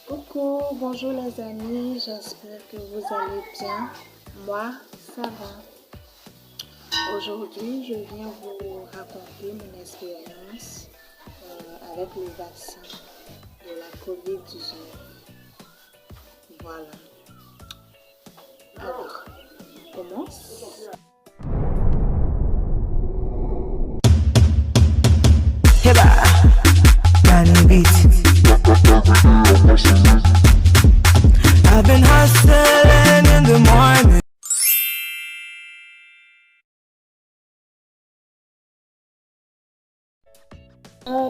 Coucou, bonjour les amis, j'espère que vous allez bien. Moi, ça va. Aujourd'hui, je viens vous raconter mon expérience avec le vaccin de la COVID-19. Voilà. Alors, on commence. I've been hustling in the morning.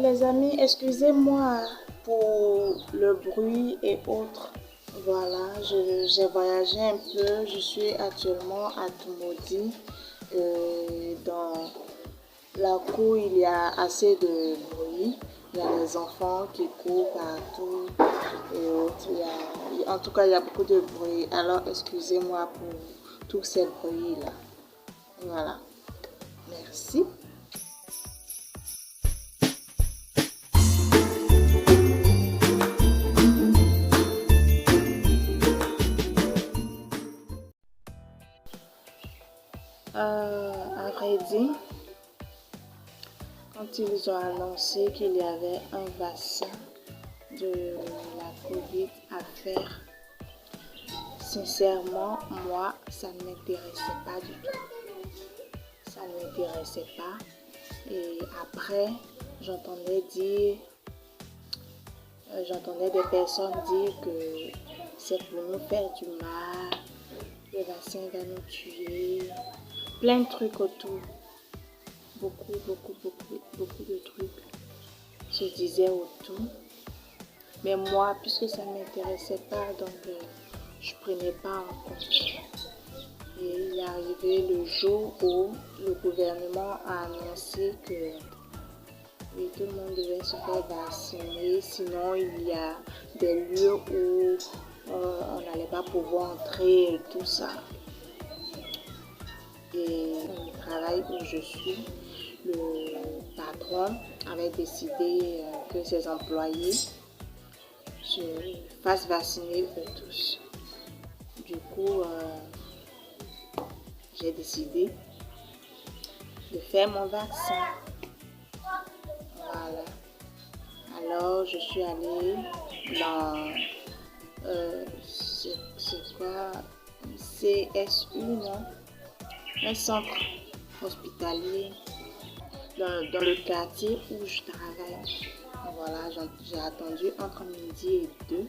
Les amis, excusez-moi pour le bruit et autres. Voilà, j'ai voyagé un peu. Je suis actuellement à Toumoudi. Dans la cour, il y a assez de bruit. Il y a les enfants qui courent partout et autres. En tout cas, il y a beaucoup de bruit. Alors, excusez-moi pour tous ces bruits-là. Voilà. Merci. À vrai dire, quand ils ont annoncé qu'il y avait un vaccin de la COVID à faire, sincèrement, moi, ça ne m'intéressait pas du tout. Ça ne m'intéressait pas. Et après, j'entendais des personnes dire que c'est pour nous faire du mal, le vaccin va nous tuer, plein de trucs autour. Beaucoup de trucs se disaient autour. Mais moi, puisque ça ne m'intéressait pas, donc je ne prenais pas en compte. Et il est arrivé le jour où le gouvernement a annoncé que oui, tout le monde devait se faire vacciner, sinon il y a des lieux où on n'allait pas pouvoir entrer et tout ça. Et au travail où je suis, le patron avait décidé que ses employés se fassent vacciner eux tous. Du coup, j'ai décidé de faire mon vaccin. Voilà. Alors, je suis allée dans c'est quoi? CSU, non? Un centre hospitalier dans le quartier où je travaille. Voilà, j'ai attendu entre midi et 2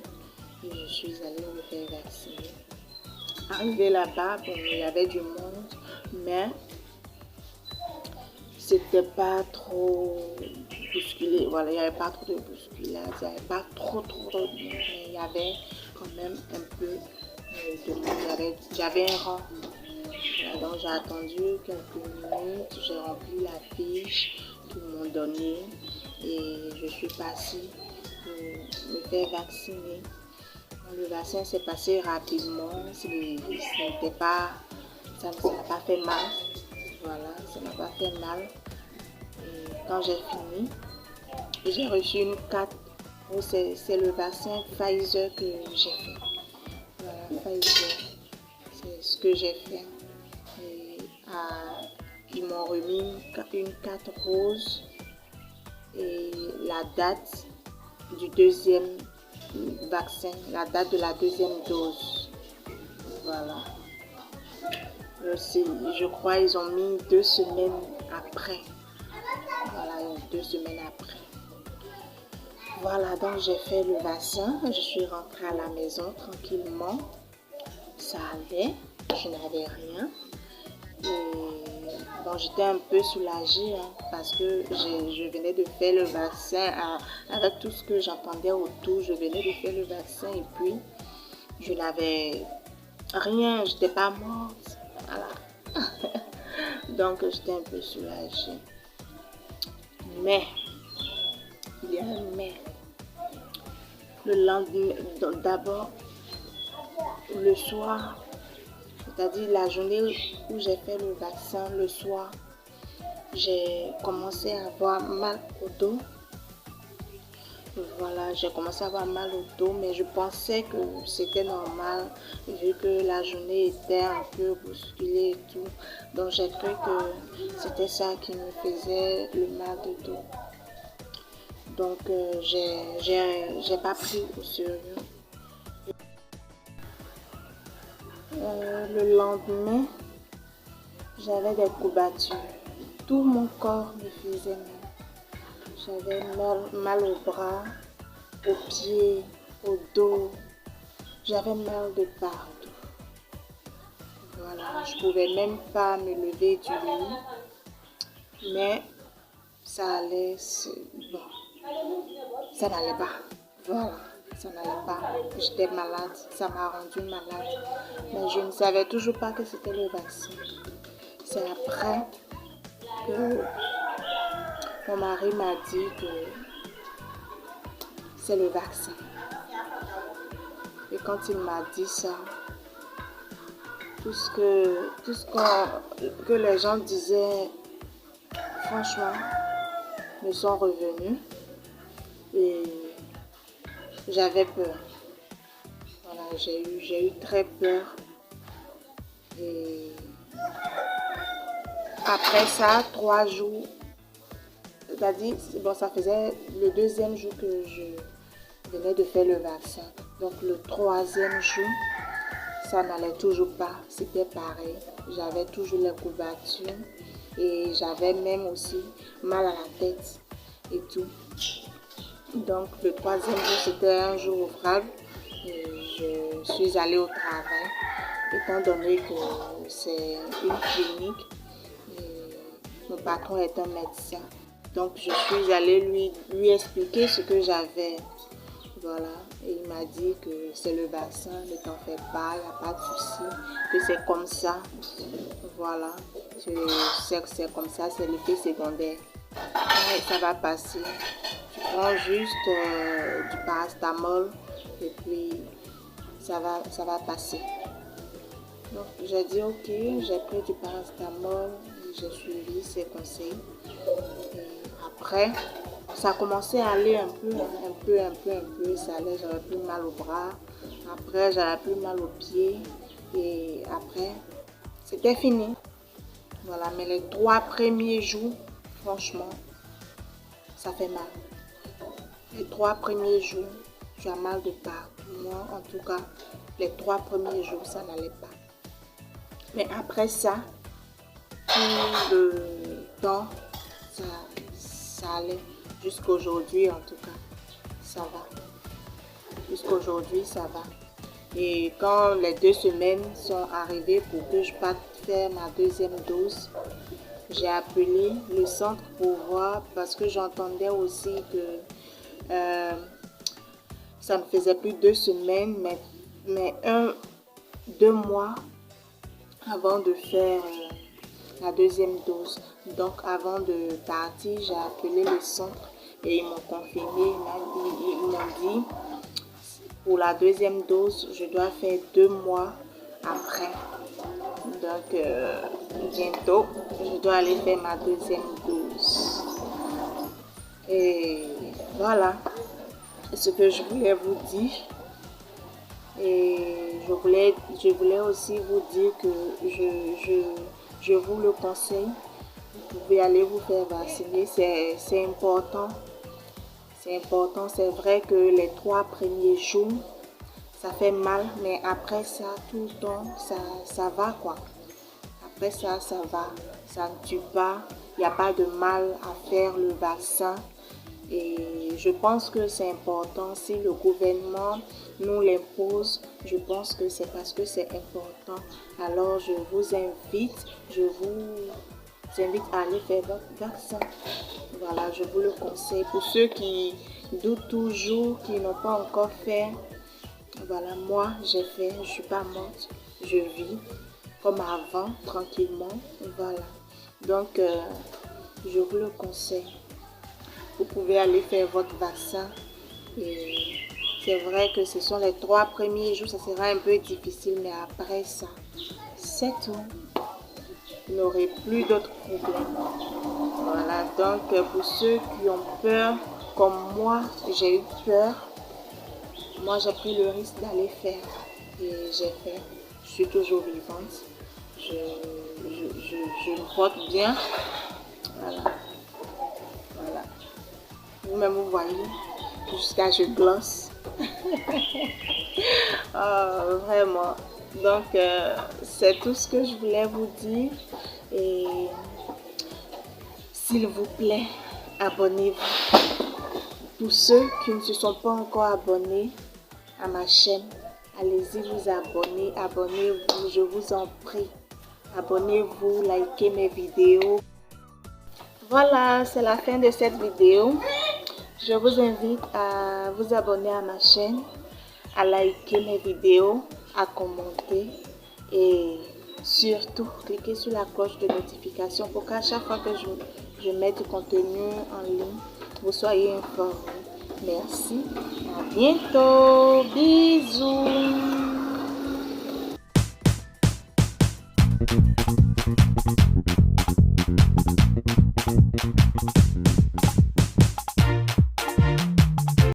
et je suis allée me faire vacciner. Arrivé là-bas, bon, il y avait du monde, mais c'était pas trop bousculé. Voilà, il n'y avait pas trop de bousculade, il n'y avait pas trop de monde, mais il y avait quand même un peu de monde. J'avais un rang. Donc j'ai attendu quelques minutes, j'ai rempli la fiche qu'ils m'ont donnée et je suis passée pour me faire vacciner. Le vaccin s'est passé rapidement, ça n'a pas fait mal. Voilà, ça n'a pas fait mal. Et quand j'ai fini, j'ai reçu une carte. C'est le vaccin Pfizer que j'ai fait. Voilà, Pfizer, c'est ce que j'ai fait. Et, ils m'ont remis une carte rose et la date du deuxième vaccin, la date de la deuxième dose. Voilà. Je crois qu'ils ont mis 2 semaines après. Voilà, 2 semaines après. Voilà, donc j'ai fait le vaccin. Je suis rentrée à la maison tranquillement. Ça allait, je n'avais rien. Et bon, j'étais un peu soulagée parce que je venais de faire le vaccin avec tout ce que j'entendais autour. Je venais de faire le vaccin et puis je n'avais rien, je n'étais pas morte. Voilà. Donc j'étais un peu soulagée. Mais, il y a un mais. Le lendemain, d'abord, le soir, c'est-à-dire la journée où j'ai fait le vaccin, le soir, j'ai commencé à avoir mal au dos. Voilà, j'ai commencé à avoir mal au dos, mais je pensais que c'était normal vu que la journée était un peu bousculée et tout. Donc j'ai cru que c'était ça qui me faisait le mal de dos. Donc j'ai pas pris au sérieux. Le lendemain, j'avais des courbatures. Tout mon corps me faisait mal. J'avais mal au bras, aux pieds, au dos. J'avais mal de partout. Voilà, je pouvais même pas me lever du lit. Mais ça allait, bon, ça n'allait pas. Voilà, ça n'allait pas. J'étais malade, ça m'a rendu malade. Mais je ne savais toujours pas que c'était le vaccin. C'est après que mon mari m'a dit que c'est le vaccin. Et quand il m'a dit ça, tout ce que les gens disaient, franchement, me sont revenus. Et j'avais peur. Voilà, j'ai eu très peur. Et après ça, 3 jours, c'est-à-dire, bon, ça faisait le 2e jour que je venais de faire le vaccin. Donc le 3e jour, ça n'allait toujours pas. C'était pareil. J'avais toujours les courbatures et j'avais même aussi mal à la tête et tout. Donc le 3e jour, c'était un jour ouvrable. Et je suis allée au travail, étant donné que c'est une clinique. Et mon patron est un médecin. Donc je suis allée lui expliquer ce que j'avais. Voilà. Et il m'a dit que c'est le vaccin, ne t'en fais pas, il n'y a pas de souci, que c'est comme ça. Voilà. C'est comme ça, c'est l'effet secondaire. Et ça va passer. Tu prends juste du paracétamol et puis ça va passer. Donc j'ai dit ok, j'ai pris du paracétamol, j'ai suivi ses conseils. Et après, ça a commencé à aller un peu, ça allait, j'avais plus mal au bras, après j'avais plus mal aux pieds et après c'était fini. Voilà, mais les 3 premiers jours, franchement, ça fait mal. Les 3 premiers jours, tu as mal de partout. Moi, en tout cas, les 3 premiers jours, ça n'allait pas. Mais après ça, tout le temps, ça allait. Jusqu'aujourd'hui, en tout cas, ça va. Jusqu'aujourd'hui, ça va. Et quand les 2 semaines sont arrivées pour que je parte faire ma 2e dose, j'ai appelé le centre pour voir parce que j'entendais aussi que ça ne faisait plus 2 semaines, mais 2 mois avant de faire la 2e dose. Donc avant de partir, j'ai appelé le centre et ils m'ont confirmé, ils m'ont dit pour la 2e dose, je dois faire 2 mois après. Donc bientôt, je dois aller faire ma 2e dose. Et voilà ce que je voulais vous dire. Et je voulais aussi vous dire que je vous le conseille. Vous pouvez aller vous faire vacciner, c'est important. C'est important, c'est vrai que les 3 premiers jours, ça fait mal, mais après ça, tout le temps, ça va quoi. Après ça, ça va. Ça ne tue pas, il n'y a pas de mal à faire le vaccin. Et je pense que c'est important. Si le gouvernement nous l'impose, je pense que c'est parce que c'est important. Alors je vous invite à aller faire votre vaccin. Voilà, je vous le conseille. Pour ceux qui doutent toujours, qui n'ont pas encore fait, voilà, moi j'ai fait, je ne suis pas morte, je vis comme avant, tranquillement. Voilà, donc je vous le conseille. Vous pouvez aller faire votre vaccin. Et c'est vrai que ce sont les 3 premiers jours, ça sera un peu difficile, mais après ça, c'est tout. Vous n'aurez plus d'autres problèmes. Voilà, donc pour ceux qui ont peur comme moi, j'ai eu peur. Moi, j'ai pris le risque d'aller faire. Et j'ai fait. Je suis toujours vivante. Je me porte bien. Voilà. Voilà. Vous-même, vous voyez, jusqu'à je glosse. Vraiment. Donc, c'est tout ce que je voulais vous dire. Et s'il vous plaît, abonnez-vous. Pour ceux qui ne se sont pas encore abonnés à ma chaîne, allez-y vous abonner. Abonnez-vous, je vous en prie. Abonnez-vous, likez mes vidéos. Voilà, c'est la fin de cette vidéo. Je vous invite à vous abonner à ma chaîne, à liker mes vidéos, à commenter et surtout cliquez sur la cloche de notification pour qu'à chaque fois que je mette du contenu en ligne, vous soyez informés. Merci, à bientôt, bisous.